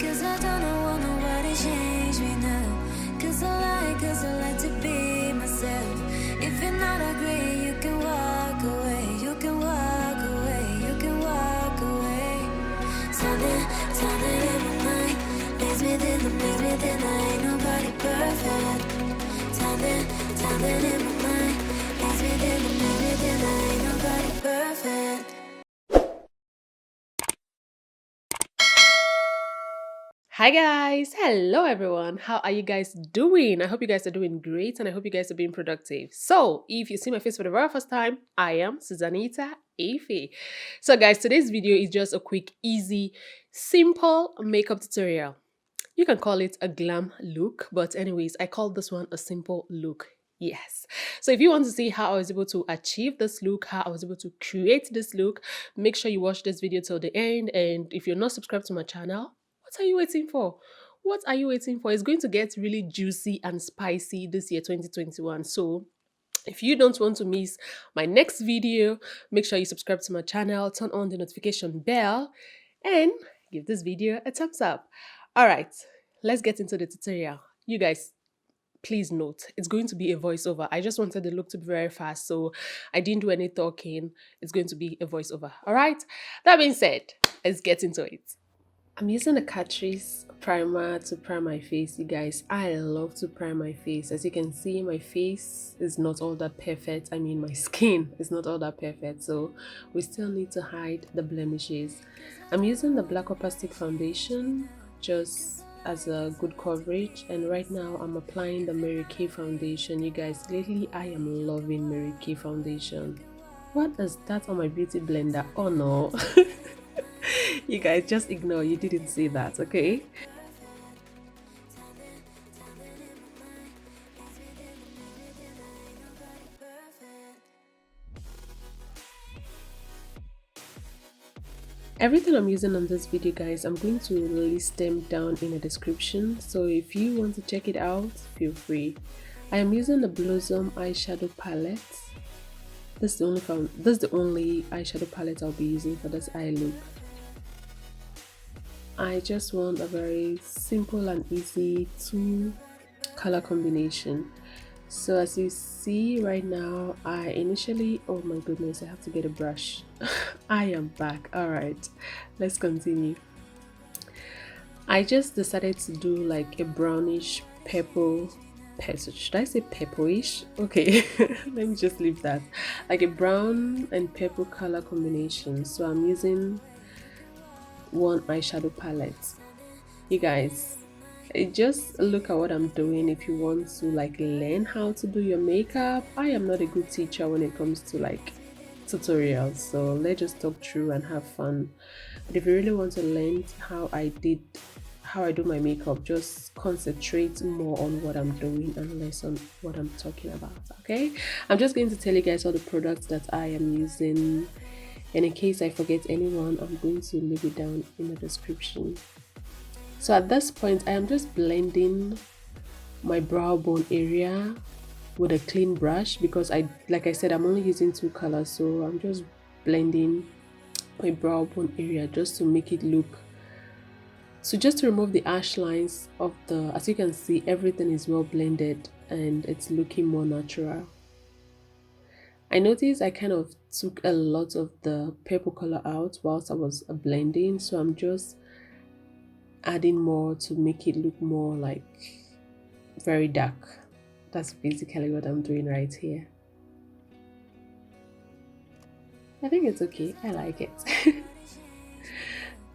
Cause I don't want nobody change me now. Cause I like to be myself. If you're not agree, you can walk away. You can walk away. You can walk away. Something in my mind leads me then ain't nobody perfect. Something in my mind leads me then ain't nobody perfect. Hi guys, hello everyone. How are you guys doing? I hope you guys are doing great and I hope you guys are being productive. So, if you see my face for the very first time, I am Susanita Efe. So guys, today's video is just a quick, easy, simple makeup tutorial. You can call it a glam look, but anyways, I call this one a simple look. Yes. So if you want to see how I was able to achieve this look, how I was able to create this look, make sure you watch this video till the end. And if you're not subscribed to my channel, what are you waiting for? What are you waiting for? It's going to get really juicy and spicy this year 2021. So if you don't want to miss my next video, make sure you subscribe to my channel, turn on the notification bell, and give this video a thumbs up. All right, let's get into the tutorial. You guys, please note, it's going to be a voiceover. I just wanted the look to be very fast, so I didn't do any talking. It's going to be a voiceover. All right, that being said, let's get into it. I'm using a Catrice primer to prime my face, you guys. I love to prime my face. As you can see, my face is not all that perfect. I mean, my skin is not all that perfect, so we still need to hide the blemishes. I'm using the Black Opacity foundation just as a good coverage, and right now I'm applying the Mary Kay foundation. You guys, lately I am loving Mary Kay foundation. What is that on my beauty blender? Oh no. You guys, just ignore, you didn't see that, okay? Everything I'm using on this video, guys, I'm going to list them down in the description, so if you want to check it out, feel free. I am using the Blossom eyeshadow palette. This is the only eyeshadow palette I'll be using for this eye look. I just want a very simple and easy two color combination. So as you see right now, I initially, oh my goodness, I have to get a brush. I am back. All right, let's continue. I just decided to do like a brownish purple petal. Should I say purplish? Okay, let me just leave that. Like a brown and purple color combination. So I'm using one eyeshadow palette. You guys, just look at what I'm doing. If you want to like learn how to do your makeup, I am not a good teacher when it comes to like tutorials, so let's just talk through and have fun. But if you really want to learn how I do my makeup, just concentrate more on what I'm doing and less on what I'm talking about. Okay, I'm just going to tell you guys all the products that I am using, and in case I forget anyone, I'm going to leave it down in the description. So at this point, I am just blending my brow bone area with a clean brush because like I said, I'm only using two colors, so I'm just blending my brow bone area just to make it look, so just to remove the harsh lines of the, as you can see, everything is well blended and it's looking more natural. I noticed I kind of took a lot of the purple color out whilst I was blending, so I'm just adding more to make it look more like very dark. That's basically what I'm doing right here. I think it's okay. I like it.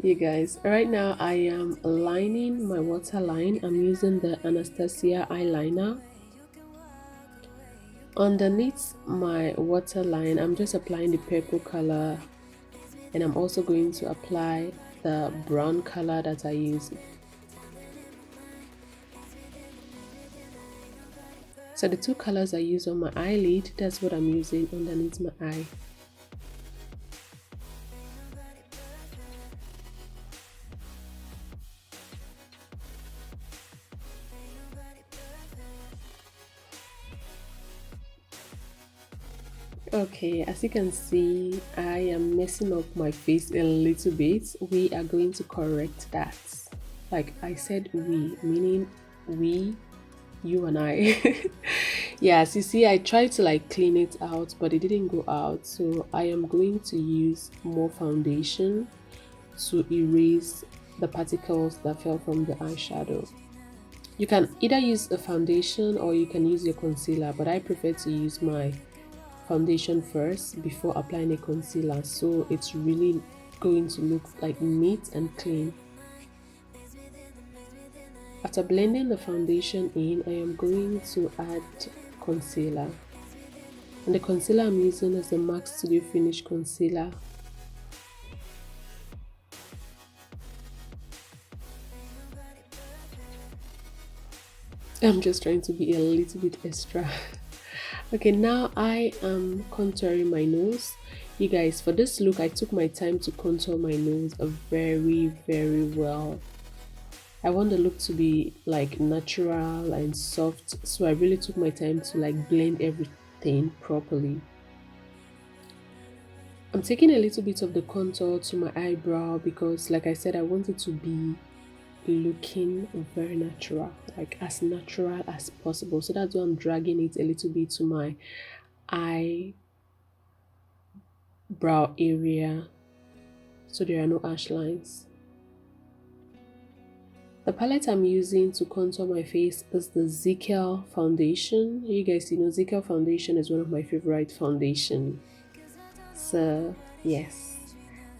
You guys, right now I am lining my waterline. I'm using the Anastasia Eyeliner. Underneath my waterline, I'm just applying the purple color, and I'm also going to apply the brown color that I use. So the two colors I use on my eyelid, that's what I'm using underneath my eye. Okay, as you can see, I am messing up my face a little bit. We are going to correct that. Like I said we, meaning we, you and I. Yes, you see, I tried to like clean it out, but it didn't go out. So I am going to use more foundation to erase the particles that fell from the eyeshadow. You can either use a foundation or you can use your concealer, but I prefer to use my foundation first before applying a concealer, so it's really going to look like neat and clean. After blending the foundation in, I am going to add concealer, and the concealer I'm using is the MAC Studio Finish concealer. I'm just trying to be a little bit extra. Okay, now I am contouring my nose. You guys, for this look I took my time to contour my nose very well. I want the look to be like natural and soft, so I really took my time to like blend everything properly. I'm taking a little bit of the contour to my eyebrow because, like I said, I want it to be looking very natural, like as natural as possible. So that's why I'm dragging it a little bit to my eyebrow area so there are no harsh lines. The palette I'm using to contour my face is the Zikel foundation. You guys, you know, Zikel foundation is one of my favorite foundation. So yes,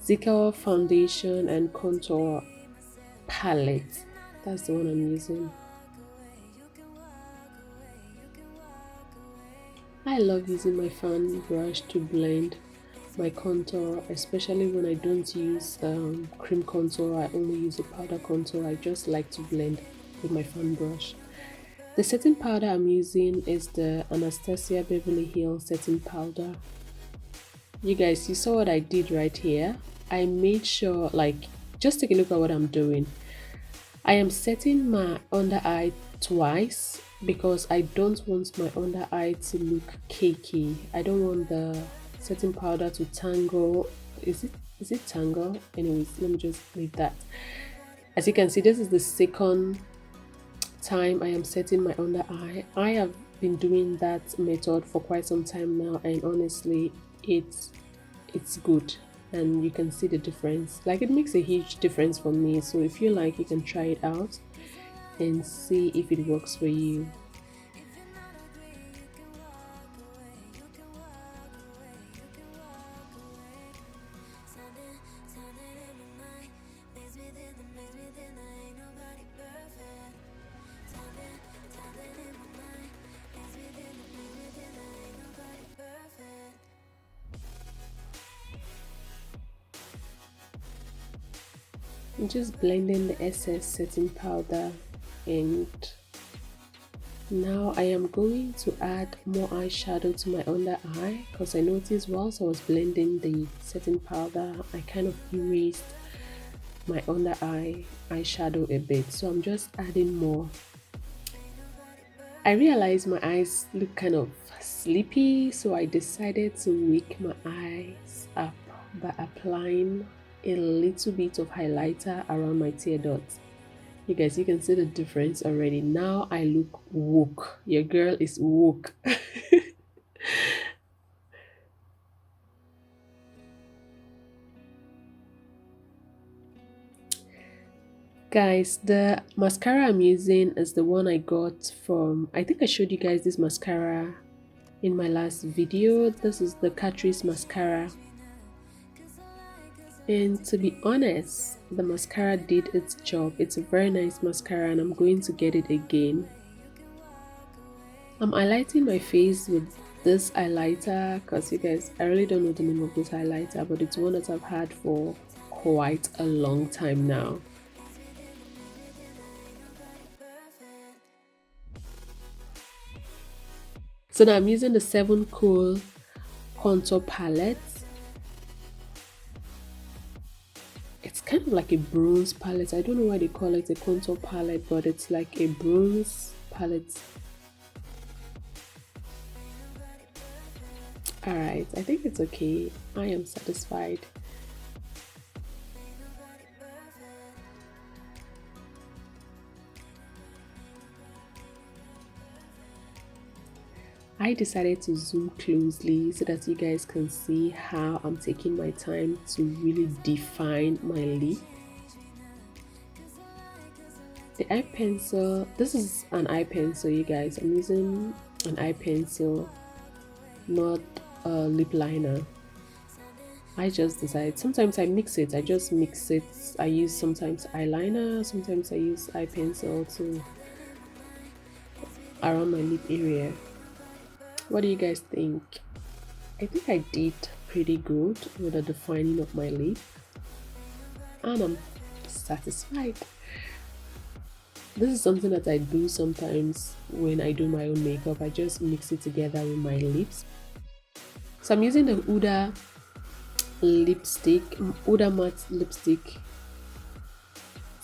Zikel foundation and contour palette, that's the one I'm using. I love using my fan brush to blend my contour, especially when I don't use cream contour. I only use a powder contour. I just like to blend with my fan brush. The setting powder I'm using is the Anastasia Beverly setting powder. You guys, you saw what I did right here. I made sure, like, just take a look at what I'm doing. I am setting my under eye twice because I don't want my under eye to look cakey. I don't want the setting powder to tangle. Is it tangle? Anyways, let me just leave that. As you can see, this is the second time I am setting my under eye. I have been doing that method for quite some time now, and honestly it's good, and you can see the difference. Like, it makes a huge difference for me. So if you like, you can try it out and see if it works for you. I'm just blending the excess setting powder, and now I am going to add more eyeshadow to my under eye because I noticed whilst I was blending the setting powder, I kind of erased my under eye eyeshadow a bit, so I'm just adding more. I realized my eyes look kind of sleepy, so I decided to wake my eyes up by applying a little bit of highlighter around my tear dots. You guys, you can see the difference already. Now I look woke. Your girl is woke. Guys, the mascara I'm using is the one I got from, I think I showed you guys this mascara in my last video. This is the Catrice mascara. And to be honest, the mascara did its job. It's a very nice mascara and I'm going to get it again. I'm highlighting my face with this highlighter because, you guys, I really don't know the name of this highlighter, but it's one that I've had for quite a long time now. So now I'm using the 7 Cool contour palette. It's kind of like a bronze palette. I don't know why they call it a contour palette, but it's like a bronze palette. Alright, I think it's okay. I am satisfied. I decided to zoom closely so that you guys can see how I'm taking my time to really define my lip. The eye pencil, this is an eye pencil, you guys. I'm using an eye pencil, not a lip liner. I just decided, sometimes I mix it, I just mix it. I use sometimes eyeliner, sometimes I use eye pencil to around my lip area. What do you guys think? I think I did pretty good with the defining of my lip, and I'm satisfied. This is something that I do sometimes when I do my own makeup. I just mix it together with my lips. So I'm using the Huda lipstick, Huda matte lipstick,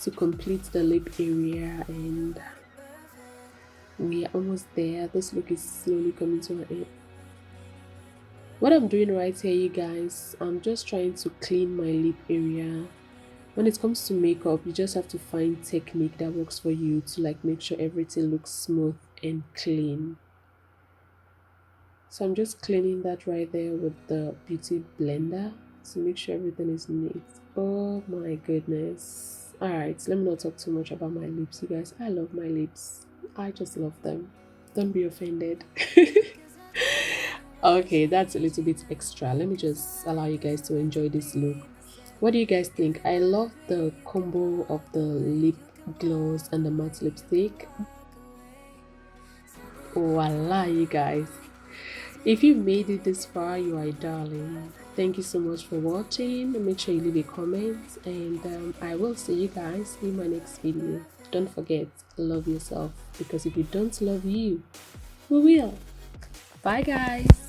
to complete the lip area, and we are almost there. This look is slowly coming to an end. What I'm doing right here, you guys, I'm just trying to clean my lip area. When it comes to makeup, you just have to find technique that works for you to like make sure everything looks smooth and clean. So I'm just cleaning that right there with the beauty blender to make sure everything is neat. Oh my goodness. Alright, so let me not talk too much about my lips, you guys. I love my lips. I just love them. Don't be offended. Okay, that's a little bit extra. Let me just allow you guys to enjoy this look. What do you guys think? I love the combo of the lip gloss and the matte lipstick. Voila, you guys. If you made it this far, you are a darling. Thank you so much for watching. Make sure you leave a comment, and I will see you guys in my next video. Don't forget, love yourself, because if you don't love you, who will? Bye guys.